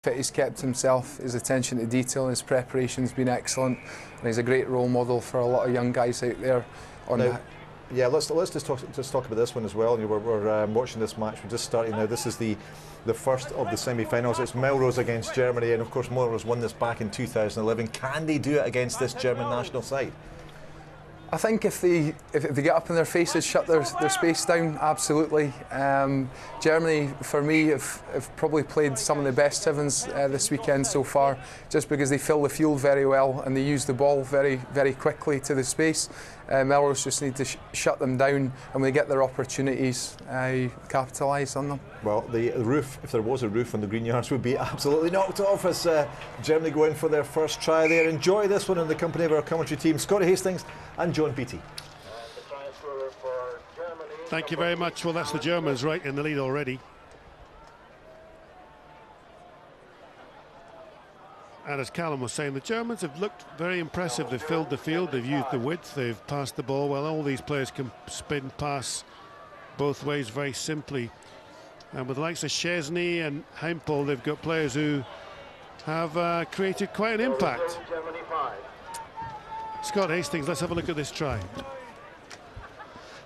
He's kept himself, his attention to detail, his preparation's been excellent, and he's a great role model for a lot of young guys out there. Yeah, let's just talk about this one as well. We're watching this match. We're just starting now. This is the first of the semi-finals. It's Melrose against Germany, and of course Melrose won this back in 2011. Can they do it against this German national side? I think if they get up in their faces, shut their space down, absolutely. Germany, for me, have probably played some of the best sevens this weekend so far, just because they fill the field very well and they use the ball very, very quickly to the space. Melrose just need to shut them down, and when they get their opportunities, capitalise on them. Well, the roof, if there was a roof on the green yards, would be absolutely knocked off as Germany go in for their first try there. Enjoy this one in the company of our commentary team, Scotty Hastings and John Beattie. Thank you very much. Well, that's the Germans right in the lead already. And as Callum was saying, the Germans have looked very impressive. They've filled the field, they've used the width, they've passed the ball well. All these players can spin, pass both ways very simply. And with the likes of Szczesny and Heimpel, they've got players who have created quite an impact. Scott Hastings, let's have a look at this try.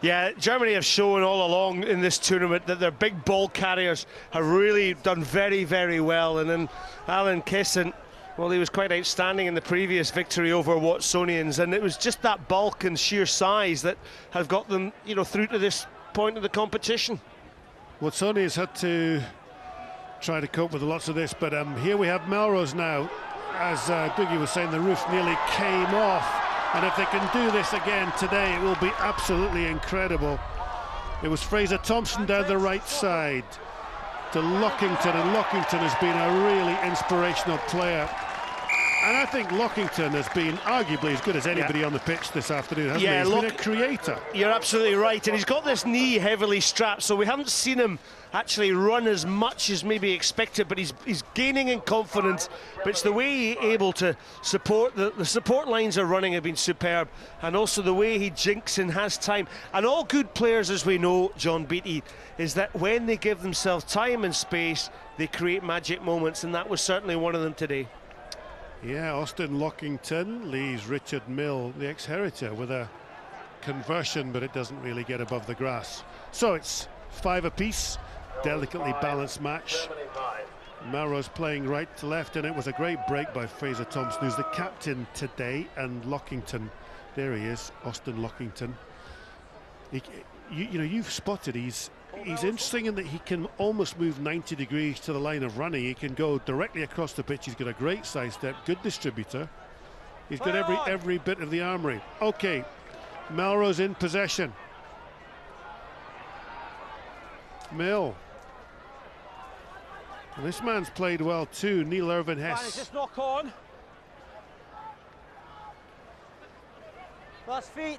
Yeah, Germany have shown all along in this tournament that their big ball carriers have really done very, very well. And then Alan Kissen, well, he was quite outstanding in the previous victory over Watsonians, and it was just that bulk and sheer size that have got them, you know, through to this point of the competition. Watsonians had to try to cope with lots of this, but here we have Melrose now. As Dougie was saying, the roof nearly came off. And if they can do this again today, it will be absolutely incredible. It was Fraser Thompson down the right side to Lockington, and Lockington has been a really inspirational player. And I think Lockington has been arguably as good as anybody on the pitch this afternoon, hasn't he? He's been a creator. You're absolutely right, and he's got this knee heavily strapped, so we haven't seen him actually run as much as maybe expected, but he's gaining in confidence. But it's the way he's able to support, the support lines are running have been superb, and also the way he jinks and has time. And all good players, as we know, John Beattie, is that when they give themselves time and space, they create magic moments, and that was certainly one of them today. Yeah, Austin Lockington leaves Richard Mill, the ex-Heriter, with a conversion, but it doesn't really get above the grass. So it's 5 apiece, delicately balanced match. Melrose playing right to left, and it was a great break by Fraser Thompson, who's the captain today, and Lockington, there he is, Austin Lockington. You know, you've spotted he's interesting in that he can almost move 90 degrees to the line of running. He can go directly across the pitch. He's got a great side step, good distributor. He's got every bit of the armoury. Okay, Melrose in possession. Mill. And this man's played well too, Neil Irvin Hess. Just knock on. Last feet.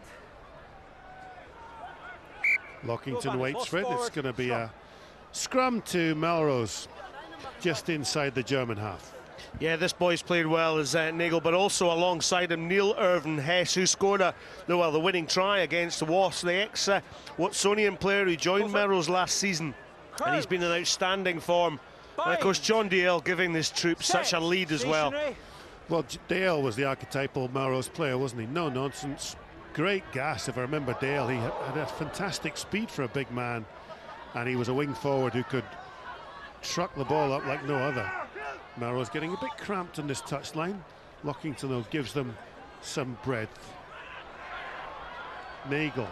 Lockington waits for it. It's going to be a scrum to Melrose, just inside the German half. Yeah, this boy's played well as Nagel, but also alongside him, Neil Irvin Hess, who scored the winning try against the Wasps, the ex-Watsonian player who joined Melrose last season, and he's been in outstanding form. And of course, John Dale giving this troop such a lead as well. Well, Dale was the archetypal Melrose player, wasn't he? No nonsense. Great gas, if I remember Dale. He had a fantastic speed for a big man, and he was a wing forward who could truck the ball up like no other. Melrose getting a bit cramped on this touchline. Lockington, though, gives them some breadth. Nagel.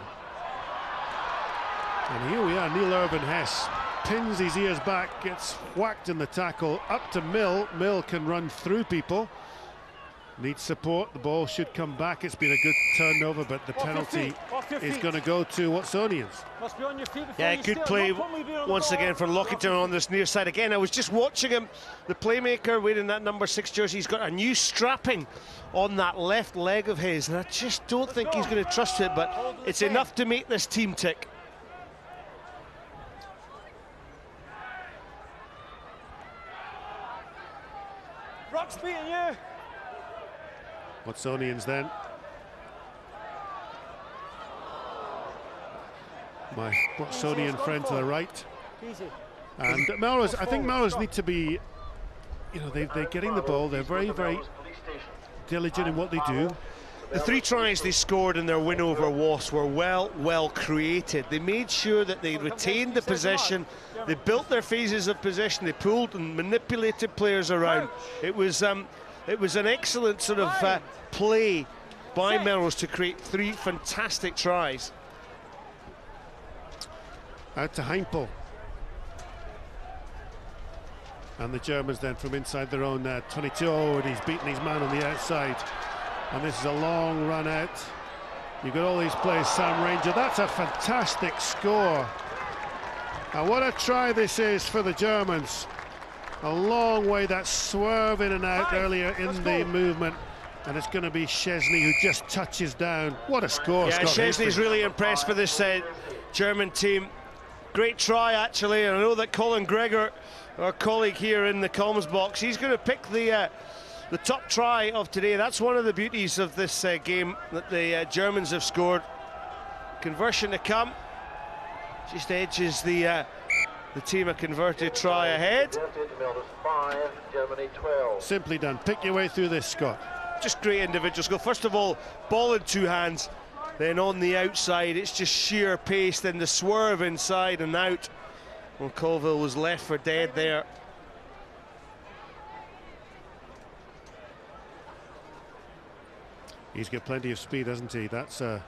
And here we are, Neil Irvin Hess pins his ears back, gets whacked in the tackle, up to Mill. Mill can run through people. Needs support, the ball should come back. It's been a good turnover, but the penalty is going to go to Watsonians. Yeah, good play once again for Lockington on this near side. Again, I was just watching him, the playmaker wearing that number 6 jersey. He's got a new strapping on that left leg of his, and I just don't think he's going to trust it, but it's enough to make this team tick. Rock's beating you. Watsonians then. My Watsonian friend to the right. And Melrose, I think Melrose need to be you know, they're getting the ball. They're very, very diligent in what they do. The 3 tries they scored in their win over Wasps were well created. They made sure that they retained the possession. They built their phases of possession. They pulled and manipulated players around. It was an excellent sort of play by Melrose to create 3 fantastic tries. Out to Heimpel. And the Germans then from inside their own 22. Oh, and he's beaten his man on the outside. And this is a long run out. You've got all these players. Sam Ranger, that's a fantastic score. And what a try this is for the Germans. A long way, that swerve in and out earlier in the movement. And it's going to be Szczesny who just touches down. What a score. Yeah, Szczesny's really impressed for this German team. Great try, actually. And I know that Colin Gregor, our colleague here in the comms box, he's going to pick the top try of today. That's one of the beauties of this game, that the Germans have scored. Conversion to come. Just edges the team a converted try ahead. Simply done. Pick your way through this, Scott. Just great individual skill. First of all, ball in 2 hands. Then on the outside, it's just sheer pace. Then the swerve inside and out. Well, Colville was left for dead there. He's got plenty of speed, hasn't he? That's a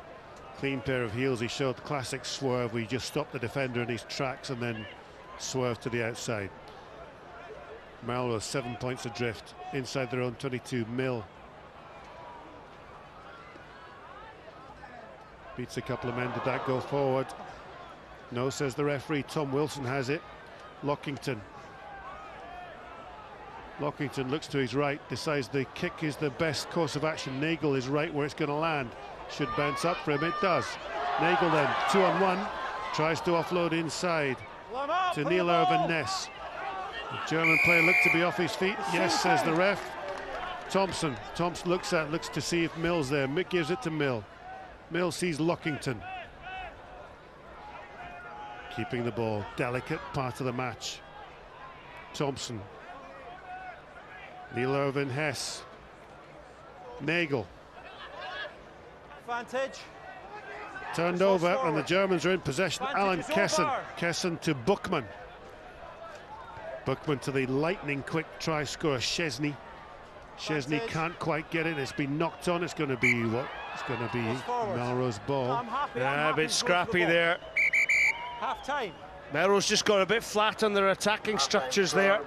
clean pair of heels. He showed the classic swerve where he just stopped the defender in his tracks and then swerved to the outside. Melrose 7 points adrift inside their own 22. Mill beats a couple of men. Did that go forward? No, says the referee. Tom Wilson has it. Lockington looks to his right, decides the kick is the best course of action. Nagel is right where it's going to land. Should bounce up for him. It does. Nagel then 2-on-1 tries to offload inside to Neil Irvin Ness. The German player looked to be off his feet. Yes, says the ref. Thompson looks to see if Mill's there. Mick gives it to Mill. Mill sees Lockington keeping the ball. Delicate part of the match. Thompson. Neil Irvin Hess. Nagel. Advantage. Turned over and the Germans are in possession. Alan Kessen to Buchmann. Buchmann to the lightning quick try scorer Szczesny. Szczesny can't quite get it. It's been knocked on. It's going to be what? It's going to be Melrose ball. Yeah, a bit scrappy there. Half time. Melrose just got a bit flat on their attacking structures there.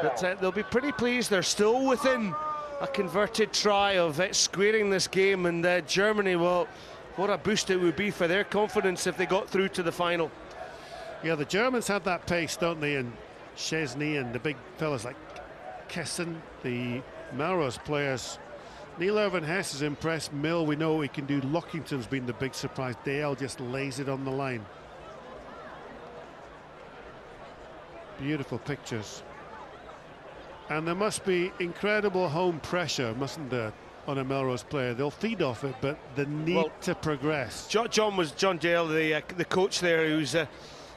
But they'll be pretty pleased. They're still within a converted try of squaring this game, and Germany, well, what a boost it would be for their confidence if they got through to the final. Yeah, the Germans have that pace, don't they? And Szczesny and the big fellas like Kessen, the Melrose players. Neil Irvin Hess is impressed. Mill, we know what he can do. Lockington's been the big surprise. Dale just lays it on the line. Beautiful pictures. And there must be incredible home pressure, mustn't there, on a Melrose player? They'll feed off it, but the need to progress. John Dale, the coach there, who's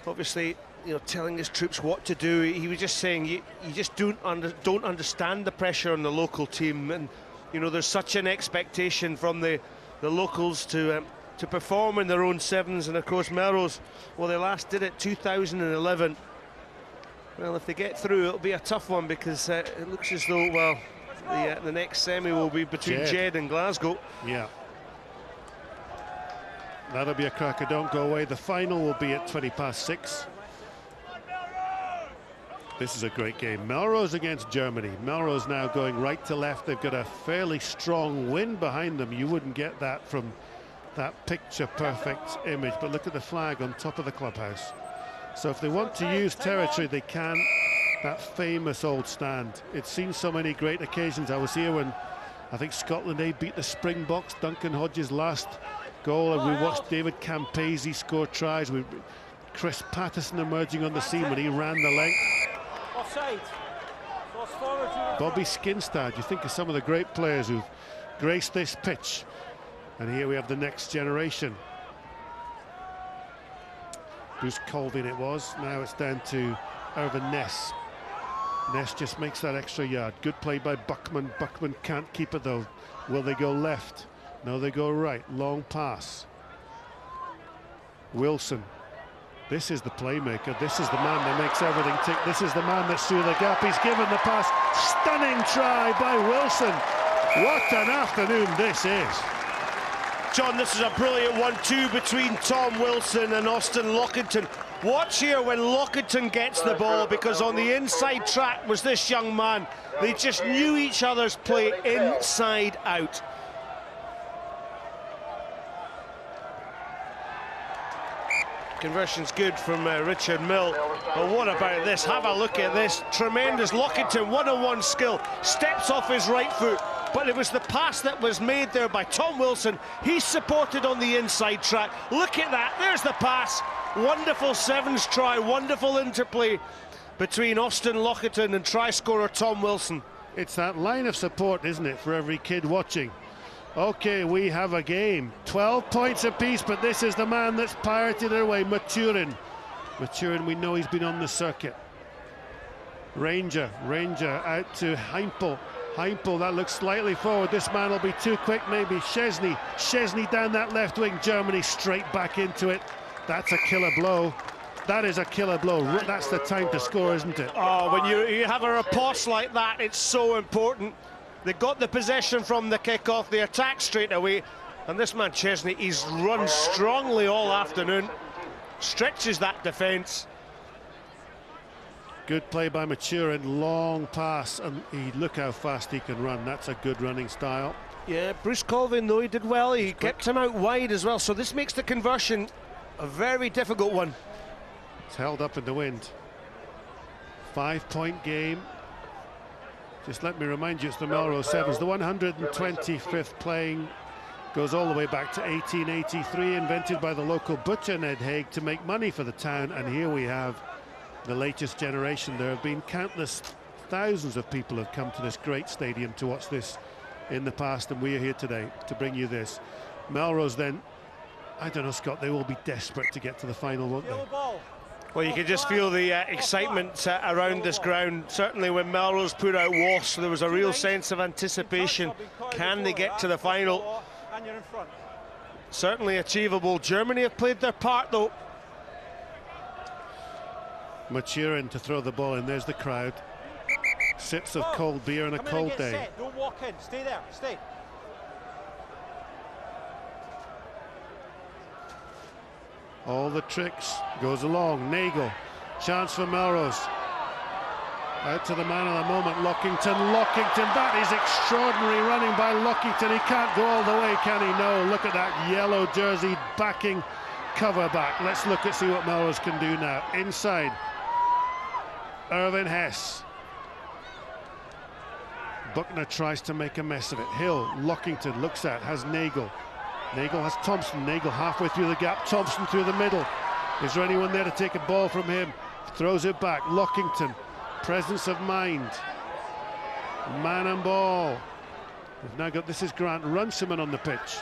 obviously, you know, telling his troops what to do. He was just saying you just don't understand the pressure on the local team, and you know there's such an expectation from the locals to perform in their own sevens. And of course Melrose, well, they last did it 2011. Well, if they get through, it'll be a tough one, because it looks as though, well, the next semi will be between Jed and Glasgow. Yeah. That'll be a cracker. Don't go away. The final will be at 6:20. This is a great game. Melrose against Germany. Melrose now going right to left. They've got a fairly strong wind behind them. You wouldn't get that from that picture-perfect image, but look at the flag on top of the clubhouse. So if they want to use territory, they can. That famous old stand. It's seen so many great occasions. I was here when I think Scotland A beat the Springboks, Duncan Hodges' last goal, and we watched David Campese score tries with Chris Patterson emerging on the scene when he ran the length. Offside. Bobby Skinstad, you think of some of the great players who've graced this pitch, and here we have the next generation. Bruce Colvin it was. Now it's down to Irvin Ness. Ness just makes that extra yard. Good play by Buckman. Buckman can't keep it though. Will they go left? No, they go right. Long pass. Wilson. This is the playmaker. This is the man that makes everything tick. This is the man that's through the gap. He's given the pass. Stunning try by Wilson. What an afternoon this is. John, this is a brilliant 1-2 between Tom Wilson and Austin Lockington. Watch here when Lockington gets the ball, because on the inside track was this young man. They just knew each other's play inside out. Conversion's good from Richard Mill. But what about this? Have a look at this. Tremendous. Lockington, one-on-one skill. Steps off his right foot. But it was the pass that was made there by Tom Wilson. He's supported on the inside track. Look at that. There's the pass. Wonderful sevens try. Wonderful interplay between Austin Lockington and try scorer Tom Wilson. It's that line of support, isn't it, for every kid watching? Okay, we have a game. 12 points apiece, but this is the man that's pirated it away, Maturin. Maturin, we know he's been on the circuit. Ranger out to Heimpel. Heimpel, that looks slightly forward. This man will be too quick, maybe. Szczesny down that left wing. Germany straight back into it. That's a killer blow. That is a killer blow. That's the time to score, isn't it? Oh, when you have a riposte like that, it's so important. They got the possession from the kick-off, they attack straight away, and this man Szczesny, he's run strongly all afternoon, stretches that defence. Good play by Maturin, long pass, and look how fast he can run. That's a good running style. Yeah, Bruce Colvin, though, he did well. He kept him out wide as well, so this makes the conversion a very difficult one. It's held up in the wind. 5-point game. Just let me remind you, it's the Melrose Sevens. The 125th playing goes all the way back to 1883, invented by the local butcher Ned Haig to make money for the town, and here we have the latest generation. There have been countless thousands of people who have come to this great stadium to watch this in the past, and we are here today to bring you this. Melrose then, I don't know, Scott, they will be desperate to get to the final, won't they? Well, you can just feel the excitement around this ground. Certainly when Melrose put out Wasp, there was a real sense of anticipation. Can they get to the final? Certainly achievable. Germany have played their part, though. Maturin to throw the ball in. There's the crowd. Sips of cold beer on a cold day. Don't walk in. Stay there. Stay. All the tricks goes along. Nagel, chance for Melrose. Out to the man of the moment, Lockington. That is extraordinary running by Lockington. He can't go all the way, can he? No, look at that yellow jersey backing cover back. Let's look and see what Melrose can do now. Inside, Irvin Hess. Buckner tries to make a mess of it. Hill, Lockington looks at, has Nagel. Nagel has Thompson. Nagel halfway through the gap. Thompson through the middle. Is there anyone there to take a ball from him? Throws it back. Lockington. Presence of mind. Man and ball. We've now got, this is Grant Runciman on the pitch.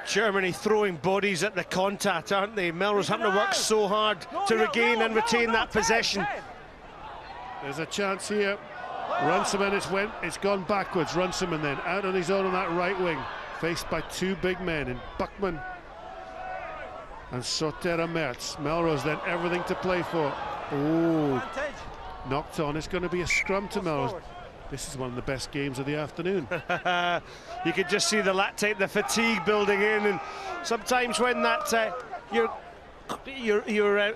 Germany throwing bodies at the contact, aren't they? Melrose having to work so hard to regain and retain that possession. There's a chance here. Runciman, it's gone backwards. Runciman then out on his own on that right wing. Faced by two big men in Buckman and Sotera Mertz. Melrose then everything to play for. Oh, knocked on. It's going to be a scrum to Melrose. This is one of the best games of the afternoon. You can just see the lactate, the fatigue building in, and sometimes when that you're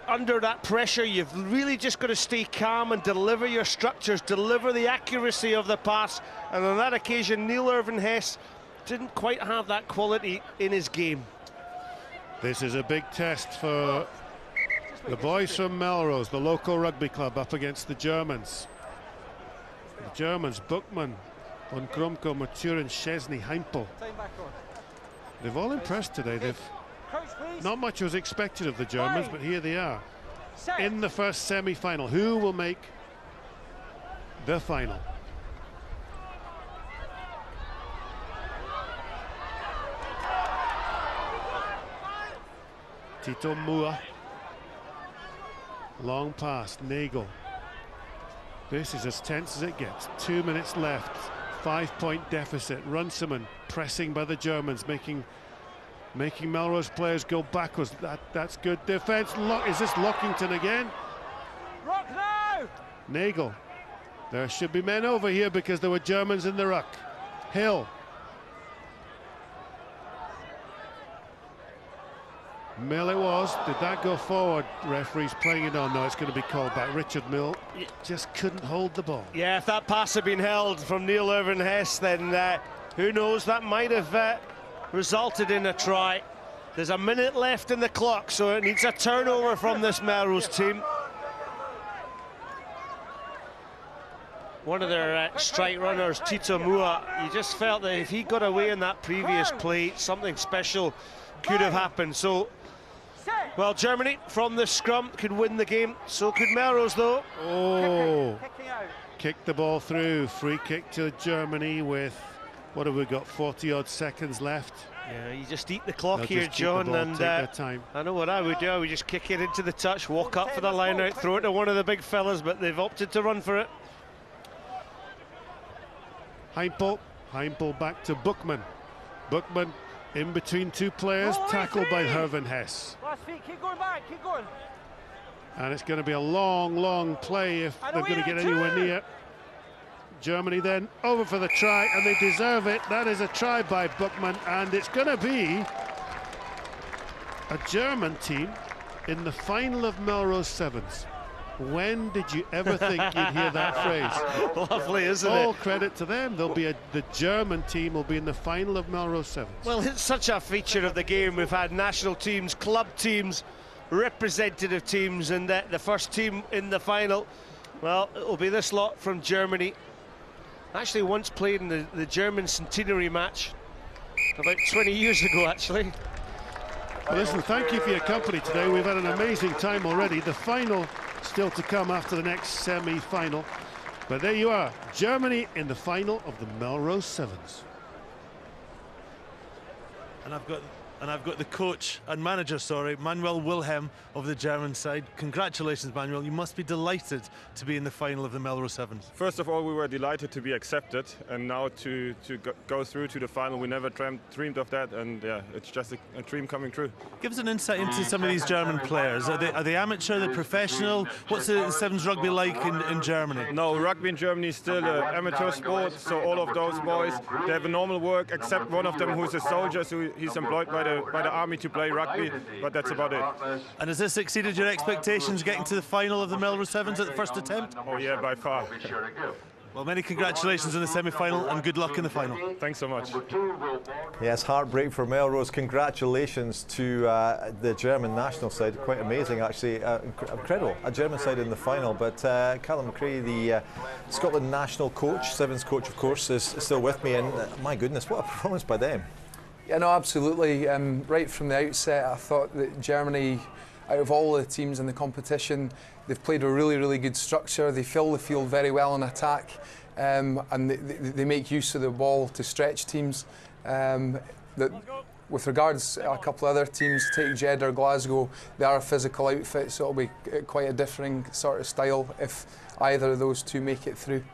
under that pressure, you've really just got to stay calm and deliver your structures, deliver the accuracy of the pass. And on that occasion, Neil Irvin Hess didn't quite have that quality in his game. This is a big test for the boys from Melrose, the local rugby club, up against the Germans. The Germans, Buckman, Von Kromko, Maturin, Szczesny, Heimpel. They've all impressed today. Not much was expected of the Germans, but here they are in the first semi-final. Who will make the final? Tito Mua. Long pass, Nagel. This is as tense as it gets. 2 minutes left. 5-point deficit. Runciman pressing by the Germans, making Melrose players go backwards. That's good defence. Is this Lockington again? Rock now! Nagel. There should be men over here because there were Germans in the ruck. Hill. Mill it was. Did that go forward? Referee's playing it on. No, it's going to be called back. Richard Mill just couldn't hold the ball. Yeah, if that pass had been held from Neil Irvin Hess, then who knows, that might have resulted in a try. There's a minute left in the clock, so it needs a turnover from this Melrose team. One of their strike runners, Tito Mua, you just felt that if he got away in that previous play, something special could have happened. So, well, Germany from the scrum could win the game. So could Melrose, though. Oh, kicked the ball through. Free kick to Germany with, what have we got, 40-odd seconds left. Yeah, you just eat the clock here, just John, and time. I know what I would do. I would just kick it into the touch, walk up for the line out, throw it to one of the big fellas, but they've opted to run for it. Heimpel back to Bookman. Bookman in between two players, tackled by Irvin Hess. Last feet, keep going back, keep going. And it's going to be a long play if they're going to get anywhere near. Germany then over for the try, and they deserve it. That is a try by Bookman, and it's going to be a German team in the final of Melrose Sevens. When did you ever think you'd hear that phrase? Lovely, isn't it? All credit to them. The German team will be in the final of Melrose Sevens. Well, it's such a feature of the game. We've had national teams, club teams, representative teams, and the first team in the final, well, it'll be this lot from Germany. Actually once played in the German centenary match about 20 years ago, actually. Well, listen, thank you for your company today. We've had an amazing time already. The final still to come after the next semi-final. But there you are, Germany in the final of the Melrose Sevens. And I've got the coach and manager, Manuel Wilhelm of the German side. Congratulations, Manuel. You must be delighted to be in the final of the Melrose Sevens. First of all, we were delighted to be accepted, and now to go through to the final. We never dreamed of that, and yeah, it's just a dream coming true. Give us an insight into some of these German players. Are they amateur, are they professional? What's the Sevens rugby like in Germany? No, rugby in Germany is still an amateur sport, so all of those boys, they have a normal work, except one of them who's a soldier, so he's employed by the army to play rugby, but that's about it. And has this exceeded your expectations, getting to the final of the Melrose Sevens at the first attempt? Oh yeah, by far. Well, many congratulations in the semi-final and good luck in the final. Thanks so much. Yes, heartbreak for Melrose. Congratulations to the German national side. Quite amazing, actually. Incredible. A German side in the final. But Callum McRae, the Scotland national coach, Sevens coach, of course, is still with me. And my goodness, what a performance by them. Yeah, no, absolutely. Right from the outset, I thought that Germany, out of all the teams in the competition, they've played a really good structure. They fill the field very well in attack, and they make use of the ball to stretch teams. With regards to a couple of other teams, take Jeddah, Glasgow, they are a physical outfit, so it'll be quite a differing sort of style if either of those two make it through.